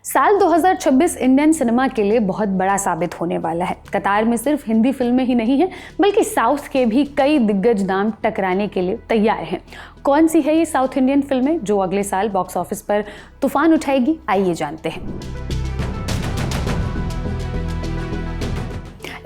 साल 2026 Indian cinema के लिए बहुत बड़ा साबित होने वाला है। कतार में सिर्फ हिंदी फिल्में ही नहीं हैं, बल्कि साउथ के भी कई दिग्गज नाम टकराने के लिए तैयार हैं। कौन सी है ये साउथ इंडियन फिल्में जो अगले साल बॉक्स ऑफिस पर तूफान उठाएगी? आइए जानते हैं।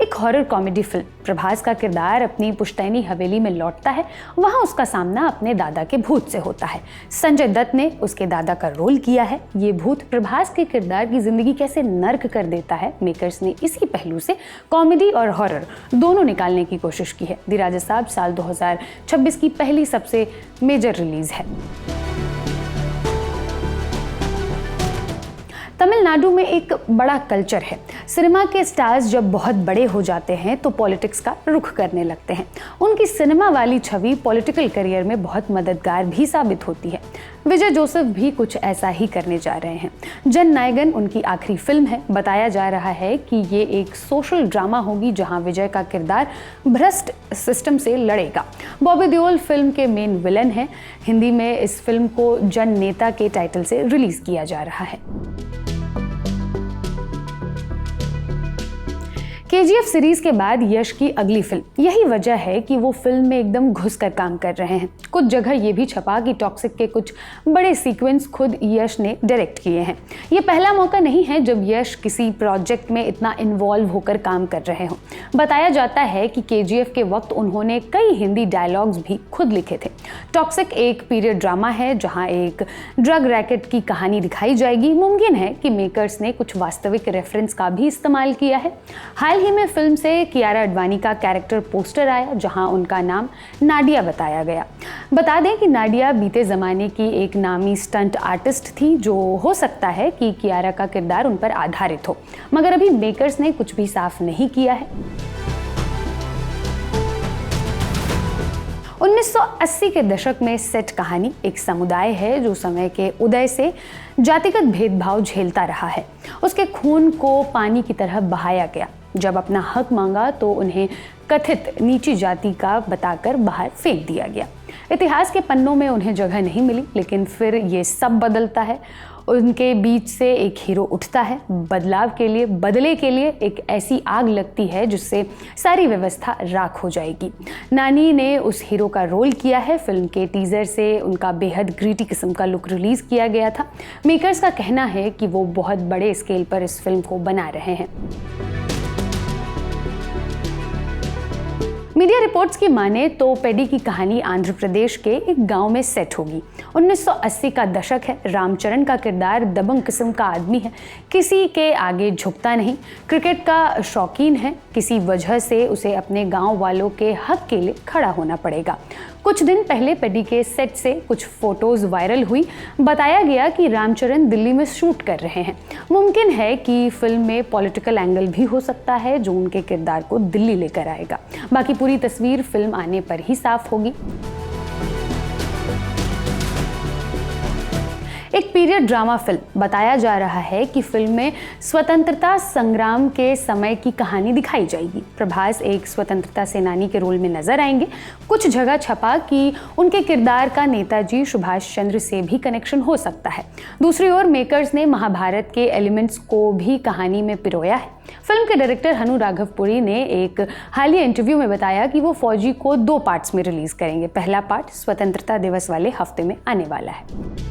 एक हॉरर कॉमेडी फिल्म। प्रभास का किरदार अपनी पुश्तैनी हवेली में लौटता है। वहां उसका सामना अपने दादा के भूत से होता है। संजय दत्त ने उसके दादा का रोल किया है। ये भूत प्रभास के किरदार की जिंदगी कैसे नर्क कर देता है, मेकर्स ने इसी पहलू से कॉमेडी और हॉरर दोनों निकालने की कोशिश की है। दी राजा साहब साल 2026 की पहली सबसे मेजर रिलीज है। तमिलनाडु में एक बड़ा कल्चर है। सिनेमा के स्टार्स जब बहुत बड़े हो जाते हैं तो पॉलिटिक्स का रुख करने लगते हैं। उनकी सिनेमा वाली छवि पॉलिटिकल करियर में बहुत मददगार भी साबित होती है। विजय जोसेफ भी कुछ ऐसा ही करने जा रहे हैं। जन नायकन उनकी आखिरी फिल्म है। बताया जा रहा है कि ये एक सोशल ड्रामा होगी जहां विजय का किरदार भ्रष्ट सिस्टम से लड़ेगा। बॉबी देओल फिल्म के मेन विलन हैं। हिंदी में इस फिल्म को जन नेता के टाइटल से रिलीज किया जा रहा है। KGF सीरीज के बाद यश की अगली फिल्म। यही वजह है कि वो फिल्म में एकदम घुसकर काम कर रहे हैं। कुछ जगह ये भी छपा कि टॉक्सिक के कुछ बड़े सीक्वेंस खुद यश ने डायरेक्ट किए हैं। ये पहला मौका नहीं है जब यश किसी प्रोजेक्ट में इतना इन्वॉल्व होकर काम कर रहे हों। बताया जाता है कि KGF के वक्त उन्होंने कई हिंदी डायलॉग्स भी खुद लिखे थे। टॉक्सिक एक पीरियड ड्रामा है जहाँ एक ड्रग रैकेट की कहानी दिखाई जाएगी। मुमकिन है कि मेकर्स ने कुछ वास्तविक रेफरेंस का भी इस्तेमाल किया है। हाल ही में फिल्म से कियारा अडवाणी का कैरेक्टर पोस्टर आया जहां उनका नाम नाडिया बताया गया। बता दें कि नाडिया बीते ज़माने की एक नामी स्टंट आर्टिस्ट थी, जो हो सकता है कि कियारा का किरदार उन पर आधारित हो, मगर अभी मेकर्स ने कुछ भी साफ नहीं किया है। 1980 के दशक में सेट कहानी एक समुदाय है जो समय के उदय से जातिगत भेदभाव झेलता रहा है। उसके खून को पानी की तरह बहाया गया। जब अपना हक मांगा तो उन्हें कथित नीची जाति का बताकर बाहर फेंक दिया गया। इतिहास के पन्नों में उन्हें जगह नहीं मिली, लेकिन फिर ये सब बदलता है। उनके बीच से एक हीरो उठता है। बदले के लिए एक ऐसी आग लगती है जिससे सारी व्यवस्था राख हो जाएगी। नानी ने उस हीरो का रोल किया है। फिल्म के टीजर से उनका बेहद ग्रीटी किस्म का लुक रिलीज किया गया था। मेकर्स का कहना है कि वो बहुत बड़े स्केल पर इस फिल्म को बना रहे हैं। मीडिया रिपोर्ट्स की माने तो पेडी की कहानी आंध्र प्रदेश के एक गांव में सेट होगी। 1980 का दशक है। रामचरण का किरदार दबंग किस्म का आदमी है। किसी के आगे झुकता नहीं। क्रिकेट का शौकीन है। किसी वजह से उसे अपने गांव वालों के हक के लिए खड़ा होना पड़ेगा। कुछ दिन पहले पेडी के सेट से कुछ फोटोज वायरल हुई। बताया गया कि रामचरण दिल्ली में शूट कर रहे हैं। मुमकिन है कि फिल्म में पॉलिटिकल एंगल भी हो सकता है जो उनके किरदार को दिल्ली लेकर आएगा। बाकी पूरी तस्वीर फिल्म आने पर ही साफ होगी। एक पीरियड ड्रामा फिल्म। बताया जा रहा है कि फिल्म में स्वतंत्रता संग्राम के समय की कहानी दिखाई जाएगी। प्रभास एक स्वतंत्रता सेनानी के रोल में नजर आएंगे। कुछ जगह छपा कि उनके किरदार का नेताजी सुभाष चंद्र से भी कनेक्शन हो सकता है। दूसरी ओर मेकर्स ने महाभारत के एलिमेंट्स को भी कहानी में पिरोया है। फिल्म के डायरेक्टर हनु राघवपुरी ने एक हालिया इंटरव्यू में बताया कि वो फौजी को 2 पार्ट्स में रिलीज करेंगे। पहला पार्ट स्वतंत्रता दिवस वाले हफ्ते में आने वाला है।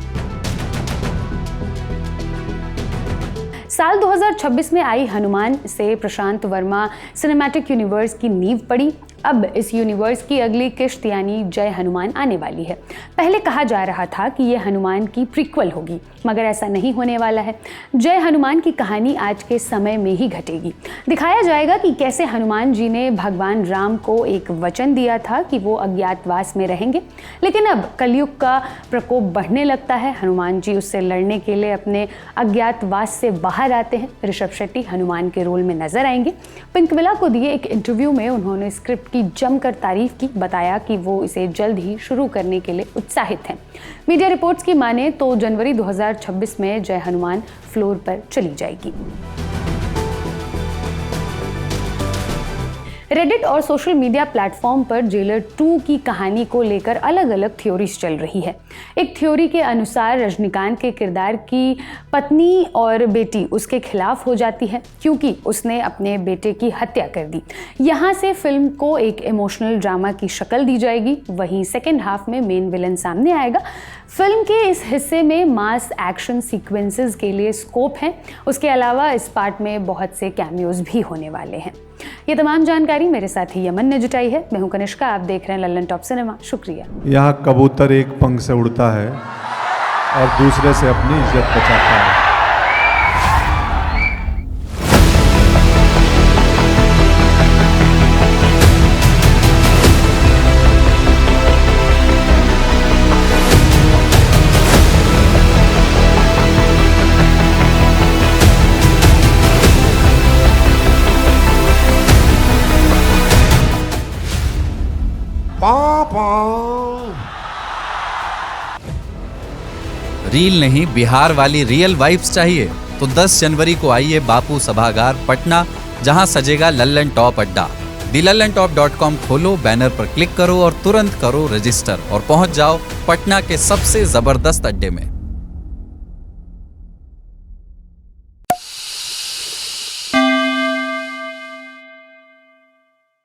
साल 2026 में आई हनुमान से प्रशांत वर्मा सिनेमैटिक यूनिवर्स की नींव पड़ी। अब इस यूनिवर्स की अगली किश्त यानी जय हनुमान आने वाली है। पहले कहा जा रहा था कि यह हनुमान की प्रीक्वल होगी, मगर ऐसा नहीं होने वाला है। जय हनुमान की कहानी आज के समय में ही घटेगी। दिखाया जाएगा कि कैसे हनुमान जी ने भगवान राम को एक वचन दिया था कि वो अज्ञातवास में रहेंगे, लेकिन अब कलयुग का प्रकोप बढ़ने लगता है। हनुमान जी उससे लड़ने के लिए अपने अज्ञातवास से बाहर आते हैं। ऋषभ शेट्टी हनुमान के रोल में नजर आएंगे। पिंकविला को दिए एक इंटरव्यू में उन्होंने स्क्रिप्ट की जमकर तारीफ की। बताया कि वो इसे जल्द ही शुरू करने के लिए उत्साहित हैं। मीडिया रिपोर्ट्स की माने तो जनवरी 2026 में जय हनुमान फ्लोर पर चली जाएगी। रेडिट और सोशल मीडिया प्लेटफॉर्म पर जेलर 2 की कहानी को लेकर अलग अलग थ्योरीज चल रही है। एक थ्योरी के अनुसार रजनीकांत के किरदार की पत्नी और बेटी उसके खिलाफ हो जाती है क्योंकि उसने अपने बेटे की हत्या कर दी। यहाँ से फिल्म को एक इमोशनल ड्रामा की शक्ल दी जाएगी। वहीं सेकेंड हाफ में मेन विलन सामने आएगा। फिल्म के इस हिस्से में मास एक्शन सीक्वेंसेस के लिए स्कोप है। उसके अलावा इस पार्ट में बहुत से कैमियोज भी होने वाले हैं। ये तमाम जानकारी मेरे साथी यमन ने जुटाई है। मैं हूं कनिष्का, आप देख रहे हैं लल्लन टॉप सिनेमा। शुक्रिया। यहाँ कबूतर एक पंख से उड़ता है और दूसरे से अपनी इज्जत बचाता है। रील नहीं, बिहार वाली रियल वाइब्स चाहिए तो 10 जनवरी को आइए बापू सभागार पटना, जहां सजेगा लल्लन टॉप अड्डा। thelallanTop.com खोलो, बैनर पर क्लिक करो और तुरंत करो रजिस्टर और पहुंच जाओ पटना के सबसे जबरदस्त अड्डे में।